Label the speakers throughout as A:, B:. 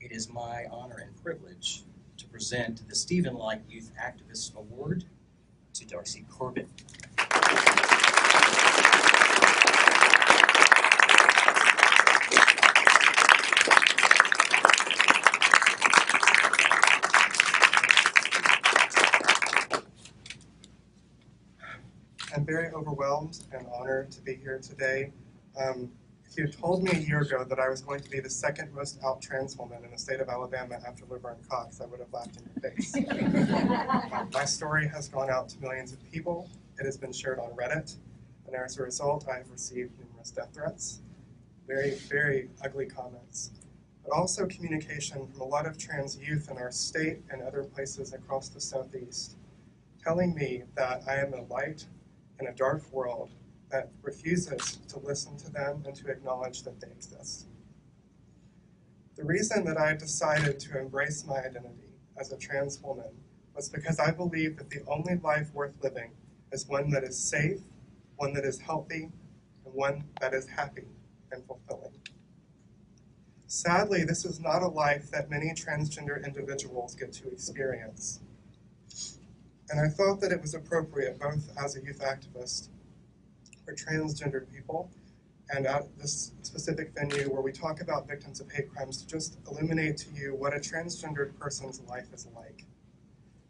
A: It is my honor and privilege to present the Stephen Light Youth Activist Award to Darcy Corbitt.
B: I'm very overwhelmed and honored to be here today. If you told me a year ago that I was going to be the second most out trans woman in the state of Alabama after Laverne Cox, I would have laughed in your face. My story has gone out to millions of people. It has been shared on Reddit, and as a result, I have received numerous death threats, very, very ugly comments, but also communication from a lot of trans youth in our state and other places across the Southeast, telling me that I am a light in a dark world that refuses to listen to them and to acknowledge that they exist. The reason that I decided to embrace my identity as a trans woman was because I believe that the only life worth living is one that is safe, one that is healthy, and one that is happy and fulfilling. Sadly, this is not a life that many transgender individuals get to experience. And I thought that it was appropriate, both as a youth activist for transgender people and at this specific venue where we talk about victims of hate crimes, to just illuminate to you what a transgendered person's life is like,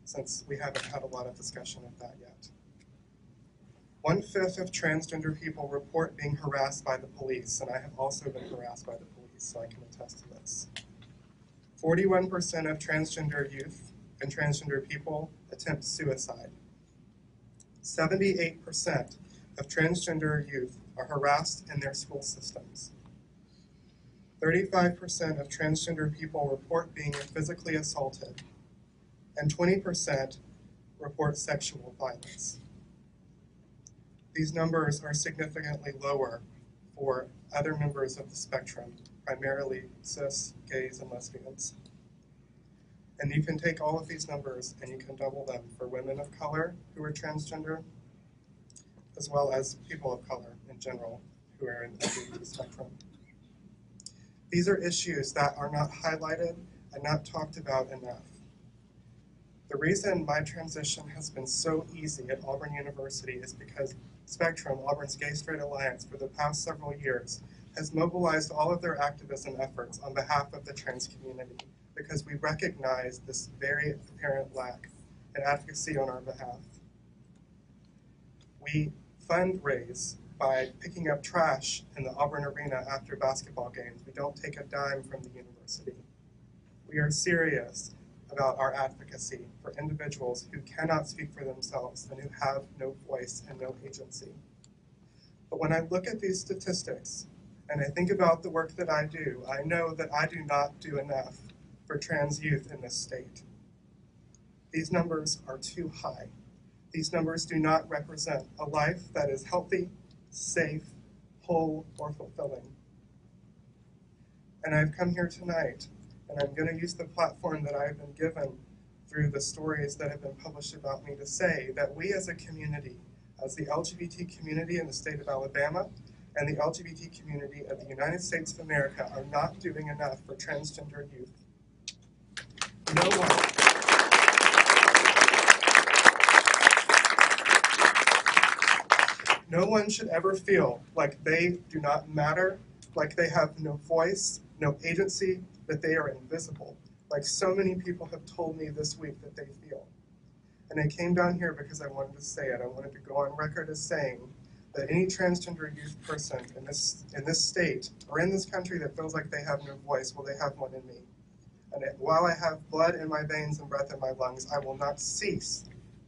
B: since we haven't had a lot of discussion of that yet. 1/5 of transgender people report being harassed by the police, and I have also been harassed by the police, so I can attest to this. 41% of transgender youth and transgender people attempt suicide. 78% of transgender youth are harassed in their school systems. 35% of transgender people report being physically assaulted, and 20% report sexual violence. These numbers are significantly lower for other members of the spectrum, primarily cis, gays, and lesbians. And you can take all of these numbers and you can double them for women of color who are transgender, as well as people of color in general who are in the LGBT spectrum. These are issues that are not highlighted and not talked about enough. The reason my transition has been so easy at Auburn University is because Spectrum, Auburn's Gay Straight Alliance, for the past several years, has mobilized all of their activism efforts on behalf of the trans community, because we recognize this very apparent lack in advocacy on our behalf. We fundraise by picking up trash in the Auburn Arena after basketball games. We don't take a dime from the university. We are serious about our advocacy for individuals who cannot speak for themselves and who have no voice and no agency. But when I look at these statistics and I think about the work that I do, I know that I do not do enough for trans youth in this state. These numbers are too high. These numbers do not represent a life that is healthy, safe, whole, or fulfilling. And I've come here tonight, and I'm going to use the platform that I've been given through the stories that have been published about me to say that we as a community, as the LGBT community in the state of Alabama, and the LGBT community of the United States of America, are not doing enough for transgender youth. No one should ever feel like they do not matter, like they have no voice, no agency, that they are invisible, like so many people have told me this week that they feel. And I came down here because I wanted to say it. I wanted to go on record as saying that any transgender youth person in this state or in this country that feels like they have no voice, well, they have one in me. And while I have blood in my veins and breath in my lungs, I will not cease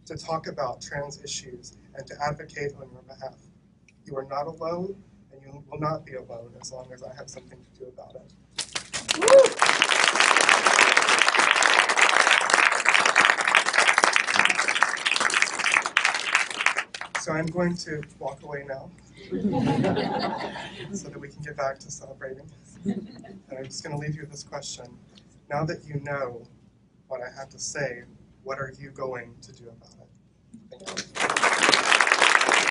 B: to talk about trans issues and to advocate on your behalf. You are not alone, and you will not be alone as long as I have something to do about it. So I'm going to walk away now so that we can get back to celebrating. And I'm just going to leave you with this question. Now that you know what I have to say, what are you going to do about it?